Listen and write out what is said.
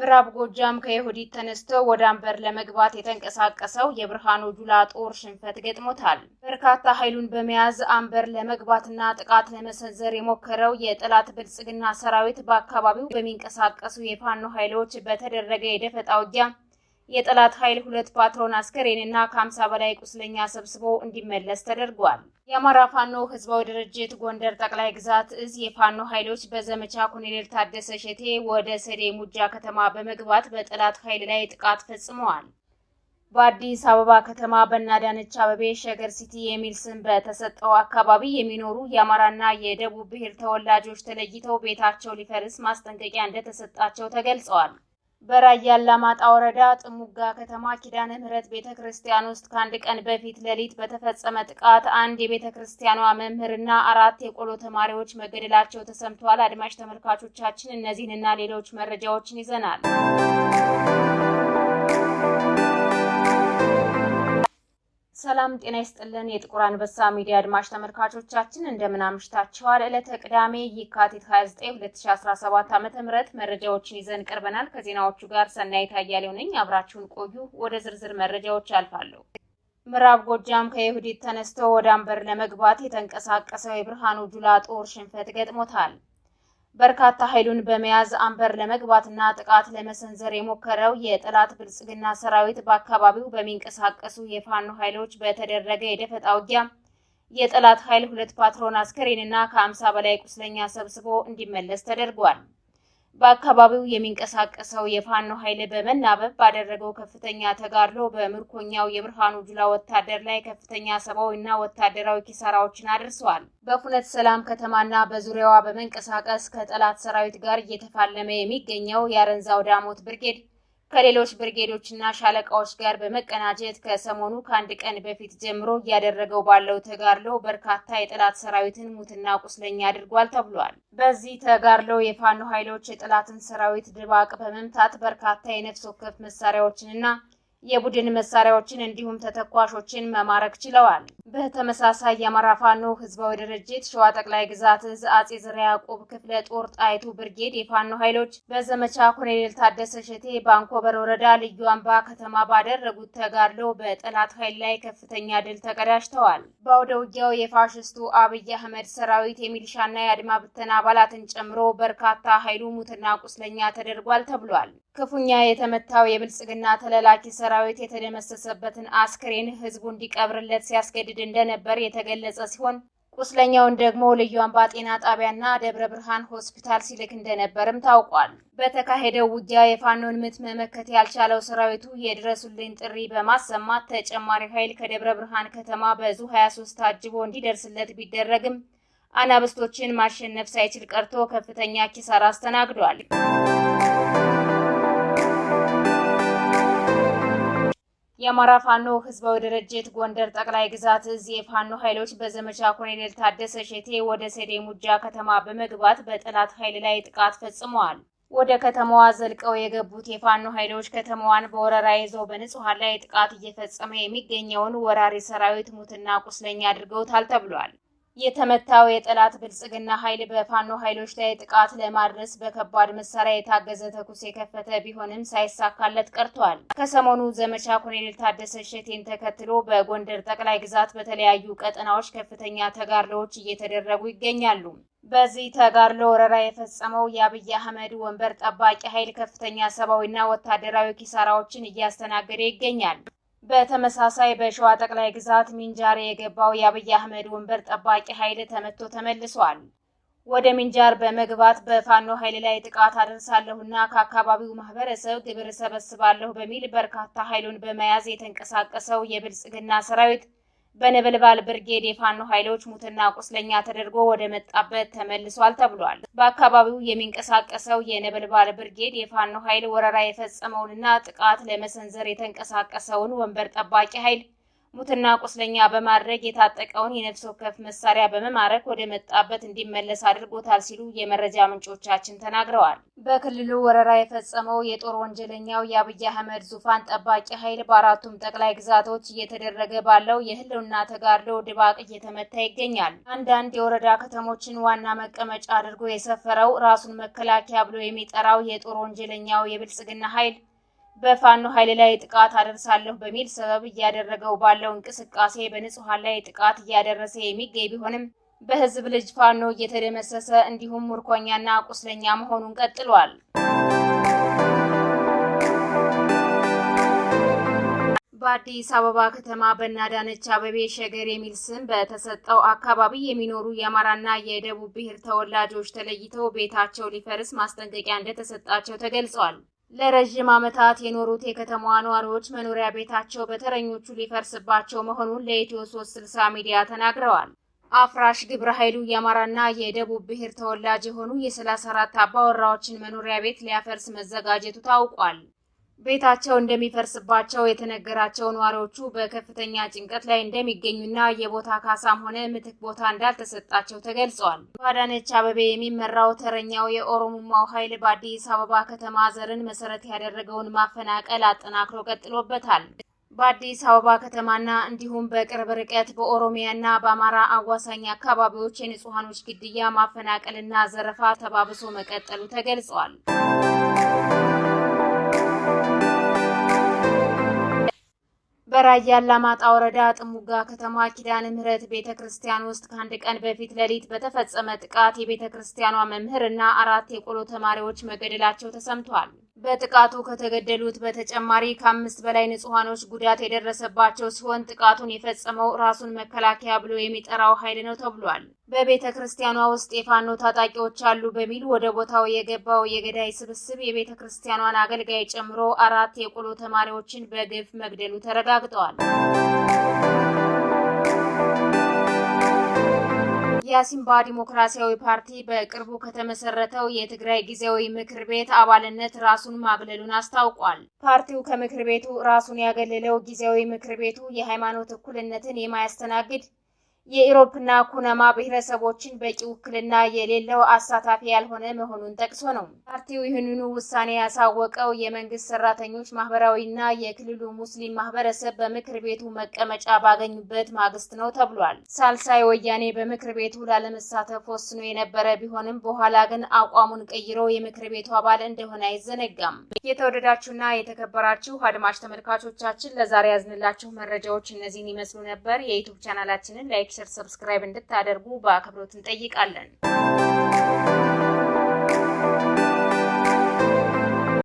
ምዕራብ ጎጃም ከይሁዲት ተነስቶ ወደ አንበር ለመግባት የተንቀሳቀሰው የብርሃኑ ጁላ ጦር ሽንፈት ገጥሞታል። በርካታ ኃይሉን በመያዝ አንበር ለመግባትና ጥቃት ለመሰንዘር የሞከረው የጠላት ብልጽግና ሰራዊት በአካባቢው በሚንቀሳቀሱ የፋኖ ኃይሎች በተደረገ የደፈጣ ውጊያ የጠላት ኃይል 2 ፓትሮን አስከሬንና ከ50 በላይ ቁስለኛ ሰብስቦ እንዲመለስ ተደርጓል። የአማራ ፋኖ ህዝባዊ ድርጅት ጎንደር ጠቅላይ ግዛት እዝ የፋኖ ኃይሎች በዘመቻ ኮሎኔል ታደሰ ሸቴ ወደ ሰዴ ሙጃ ከተማ በመግባት በጠላት ኃይል ላይ ጥቃት ፈጽመዋል። በአዲስ አበባ ከተማ በእናዳነች አበቤ ሸገር ሲቲ የሚል ስም በተሰጠው አካባቢ የሚኖሩ የአማራና የደቡብ ብሔር ተወላጆች ተለይተው ቤታቸው ሊፈርስ ማስጠንቀቂያ እንደተሰጣቸው ተገልጸዋል። በራያ አላማጣ ወረዳ ጥሙጋ ከተማ ኪዳነ ምህረት ቤተክርስቲያን ውስጥ ከአንድ ቀን በፊት ሌሊት በተፈጸመ ጥቃት አንድ የቤተክርስቲያኗ መምህርና 4 የቆሎ ተማሪዎች መገደላቸው ተሰምቷል። አድማጭ ተመልካቾቻችን እነዚህንና ሌሎች መረጃዎችን ይዘናል። ሰላም ጤና ይስጥልን። የጥቁር አንበሳ ሚዲያ አድማጭ ተመልካቾቻችን እንደምን አምሽታችኋል? ዕለተ ቅዳሜ የካቲት 29 2017 ዓ.ም መረጃዎችን ይዘን ቀርበናል። ከዜናዎቹ ጋር ሰናይት አያሌው ነኝ። አብራችሁን ቆዩ። ወደ ዝርዝር መረጃዎች አልፋለሁ። ምዕራብ ጎጃም ከይሁዲት ተነስቶ ወደ አንበር ለመግባት የተንቀሳቀሰው የብርሃኑ ጁላ ጦር ሽንፈት ገጥሞታል። በርካታ ኃይሉን በመያዝ አንበር ለመግባትና ጥቃት ለመሰንዘር የሞከረው የጠላት ብልጽግና ሰራዊት በአካባቢው በሚንቀሳቀሱ የፋኖ ኃይሎች በተደረገ የደፈጣ ውጊያ የጠላት ኃይል 2 ፓትሮን አስከሬንና ከ50 በላይ ቁስለኛ ሰብስቦ እንዲመለስ ተደርጓል። በአካባቢው የሚንቀሳቀሰው የፋኖ ኃይል በመናበብ ባደረገው ከፍተኛ ተጋድሎ በምርኮኛው የብርሃኑ ጁላ ወታደር ላይ ከፍተኛ ሰብአዊና ወታደራዊ ኪሳራዎችን አድርሷል። በፉነት ሰላም ከተማና በዙሪያዋ በመንቀሳቀስ ከጠላት ሰራዊት ጋር እየተፋለመ የሚገኘው የአረንዛው ዳሞት ብርጌድ ከሌሎች ብርጌዶችና ሻለቃዎች ጋር በመቀናጀት ከሰሞኑ ከአንድ ቀን በፊት ጀምሮ እያደረገው ባለው ተጋድሎ በርካታ የጠላት ሰራዊትን ሙትና ቁስለኛ አድርጓል ተብሏል። በዚህ ተጋድሎ የፋኖ ኃይሎች የጠላትን ሰራዊት ድባቅ በመምታት በርካታ የነፍስ ወከፍ መሳሪያዎችንና የቡድን መሳሪያዎችን እንዲሁም ተተኳሾችን መማረክ ችለዋል። በተመሳሳይ የአማራ ፋኖ ህዝባዊ ድርጅት ሸዋ ጠቅላይ ግዛት እዝ አጼ ዘርዓ ያዕቆብ ክፍለ ጦር ጣይቱ ብርጌድ የፋኖ ኃይሎች በዘመቻ ኮሎኔል ታደሰ ሸቴ ባንኮበር ወረዳ ልዩ አምባ ከተማ ባደረጉት ተጋድሎ በጠላት ኃይል ላይ ከፍተኛ ድል ተቀዳጅተዋል። በአውደ ውጊያው የፋሽስቱ አብይ አህመድ ሰራዊት የሚሊሻና የአድማ ብተና አባላትን ጨምሮ በርካታ ኃይሉ ሙትና ቁስለኛ ተደርጓል ተብሏል። ክፉኛ የተመታው የብልጽግና ተለላኪ ሰራዊት የተደመሰሰበትን አስክሬን ህዝቡ እንዲቀብርለት ሲያስገድድ እንደነበር የተገለጸ ሲሆን ቁስለኛውን ደግሞ ልዩ አምባ ጤና ጣቢያና ደብረ ብርሃን ሆስፒታል ሲልክ እንደነበርም ታውቋል። በተካሄደው ውጊያ የፋኖን ምት መመከት ያልቻለው ሰራዊቱ የድረሱልኝ ጥሪ በማሰማት ተጨማሪ ኃይል ከደብረ ብርሃን ከተማ በዙ 23 ታጅቦ እንዲደርስለት ቢደረግም አናብስቶችን ማሸነፍ ሳይችል ቀርቶ ከፍተኛ ኪሳራ አስተናግዷል። የአማራ ፋኖ ህዝባዊ ድርጅት ጎንደር ጠቅላይ ግዛት እዝ የፋኖ ኃይሎች በዘመቻ ኮሎኔል ታደሰ ሸቴ ወደ ሰዴ ሙጃ ከተማ በመግባት በጠላት ኃይል ላይ ጥቃት ፈጽመዋል። ወደ ከተማዋ ዘልቀው የገቡት የፋኖ ኃይሎች ከተማዋን በወረራ ይዘው በንጹሃን ላይ ጥቃት እየፈጸመ የሚገኘውን ወራሪ ሰራዊት ሙትና ቁስለኛ አድርገውታል ተብሏል። የተመታው የጠላት ብልጽግና ኃይል በፋኖ ኃይሎች ላይ ጥቃት ለማድረስ በከባድ መሳሪያ የታገዘ ተኩስ የከፈተ ቢሆንም ሳይሳካለት ቀርቷል። ከሰሞኑ ዘመቻ ኮሎኔል ታደሰ ሸቴን ተከትሎ በጎንደር ጠቅላይ ግዛት በተለያዩ ቀጠናዎች ከፍተኛ ተጋድሎዎች እየተደረጉ ይገኛሉ። በዚህ ተጋድሎ ወረራ የፈጸመው የአብይ አህመድ ወንበር ጠባቂ ኃይል ከፍተኛ ሰብአዊና ወታደራዊ ኪሳራዎችን እያስተናገደ ይገኛል። በተመሳሳይ በሸዋ ጠቅላይ ግዛት ሚንጃር የገባው የአብይ አህመድ ወንበር ጠባቂ ኃይል ተመቶ ተመልሷል። ወደ ሚንጃር በመግባት በፋኖ ኃይል ላይ ጥቃት አደርሳለሁና ከአካባቢው ማህበረሰብ ግብር ሰበስባለሁ በሚል በርካታ ኃይሉን በመያዝ የተንቀሳቀሰው የብልጽግና ሰራዊት በነበልባል ብርጌድ የፋኖ ኃይሎች ሙትና ቁስለኛ ተደርጎ ወደ መጣበት ተመልሷል ተብሏል። በአካባቢው የሚንቀሳቀሰው የነበልባል ብርጌድ የፋኖ ኃይል ወረራ የፈጸመውንና ጥቃት ለመሰንዘር የተንቀሳቀሰውን ወንበር ጠባቂ ኃይል ሙትና ቁስለኛ በማድረግ የታጠቀውን የነፍስ ወከፍ መሳሪያ በመማረክ ወደ መጣበት እንዲመለስ አድርጎታል ሲሉ የመረጃ ምንጮቻችን ተናግረዋል። በክልሉ ወረራ የፈጸመው የጦር ወንጀለኛው የአብይ አህመድ ዙፋን ጠባቂ ኃይል በአራቱም ጠቅላይ ግዛቶች እየተደረገ ባለው የህልውና ተጋድሎ ድባቅ እየተመታ ይገኛል። አንዳንድ የወረዳ ከተሞችን ዋና መቀመጫ አድርጎ የሰፈረው ራሱን መከላከያ ብሎ የሚጠራው የጦር ወንጀለኛው የብልጽግና ኃይል በፋኖ ኃይል ላይ ጥቃት አደርሳለሁ በሚል ሰበብ እያደረገው ባለው እንቅስቃሴ በንጹሃን ላይ ጥቃት እያደረሰ የሚገኝ ቢሆንም በህዝብ ልጅ ፋኖ እየተደመሰሰ እንዲሁም ምርኮኛና ቁስለኛ መሆኑን ቀጥሏል። በአዲስ አበባ ከተማ በአዳነች አቤቤ ሸገር የሚል ስም በተሰጠው አካባቢ የሚኖሩ የአማራና የደቡብ ብሔር ተወላጆች ተለይተው ቤታቸው ሊፈርስ ማስጠንቀቂያ እንደተሰጣቸው ተገልጿል። ለረጅም ዓመታት የኖሩት የከተማዋ ነዋሪዎች መኖሪያ ቤታቸው በተረኞቹ ሊፈርስባቸው መሆኑን ለኢትዮ 360 ሚዲያ ተናግረዋል። አፍራሽ ግብረ ኃይሉ የአማራና የደቡብ ብሔር ተወላጅ የሆኑ የ34 አባወራዎችን መኖሪያ ቤት ሊያፈርስ መዘጋጀቱ ታውቋል። ቤታቸው እንደሚፈርስባቸው የተነገራቸው ነዋሪዎቹ በከፍተኛ ጭንቀት ላይ እንደሚገኙና የቦታ ካሳም ሆነ ምትክ ቦታ እንዳልተሰጣቸው ተገልጿል። በአዳነች አቤቤ የሚመራው ተረኛው የኦሮሞማው ኃይል በአዲስ አበባ ከተማ ዘርን መሰረት ያደረገውን ማፈናቀል አጠናክሮ ቀጥሎበታል። በአዲስ አበባ ከተማና እንዲሁም በቅርብ ርቀት በኦሮሚያና በአማራ አዋሳኝ አካባቢዎች የንጹሃኖች ግድያ፣ ማፈናቀልና ዘረፋ ተባብሶ መቀጠሉ ተገልጿል። በራያ አላማጣ ወረዳ ጥሙጋ ከተማ ኪዳነ ምህረት ቤተክርስቲያን ውስጥ ከአንድ ቀን በፊት ሌሊት በተፈጸመ ጥቃት የቤተክርስቲያኗ መምህርና 4 የቆሎ ተማሪዎች መገደላቸው ተሰምቷል። በጥቃቱ ከተገደሉት በተጨማሪ ከ5 በላይ ንጹሃኖች ጉዳት የደረሰባቸው ሲሆን ጥቃቱን የፈጸመው ራሱን መከላከያ ብሎ የሚጠራው ኃይል ነው ተብሏል። በቤተክርስቲያኗ ውስጥ የፋኖ ታጣቂዎች አሉ በሚል ወደ ቦታው የገባው የገዳይ ስብስብ የቤተክርስቲያኗን አገልጋይ ጨምሮ 4 የቆሎ ተማሪዎችን በግፍ መግደሉ ተረጋግጧል። የሲምባ ዲሞክራሲያዊ ፓርቲ በቅርቡ ከተመሰረተው የትግራይ ጊዜያዊ ምክር ቤት አባልነት ራሱን ማግለሉን አስታውቋል። ፓርቲው ከምክር ቤቱ ራሱን ያገለለው ጊዜያዊ ምክር ቤቱ የሃይማኖት እኩልነትን የማያስተናግድ የኢሮፕና ኩናማ ብሔረሰቦችን በቂ ውክልና የሌለው አሳታፊ ያልሆነ መሆኑን ጠቅሶ ነው። ፓርቲው ይህንኑ ውሳኔ ያሳወቀው የመንግስት ሰራተኞች ማህበራዊና የክልሉ ሙስሊም ማህበረሰብ በምክር ቤቱ መቀመጫ ባገኙበት ማግስት ነው ተብሏል። ሳልሳይ ወያኔ በምክር ቤቱ ላለመሳተፍ ወስኖ የነበረ ቢሆንም በኋላ ግን አቋሙን ቀይሮ የምክር ቤቱ አባል እንደሆነ አይዘነጋም። የተወደዳችሁና የተከበራችሁ አድማጭ ተመልካቾቻችን ለዛሬ ያዝንላችሁ መረጃዎች እነዚህን ይመስሉ ነበር። የዩቲዩብ ቻናላችንን ላይክ፣ ሰብስክራይብ እንድታደርጉ በአክብሮት እንጠይቃለን።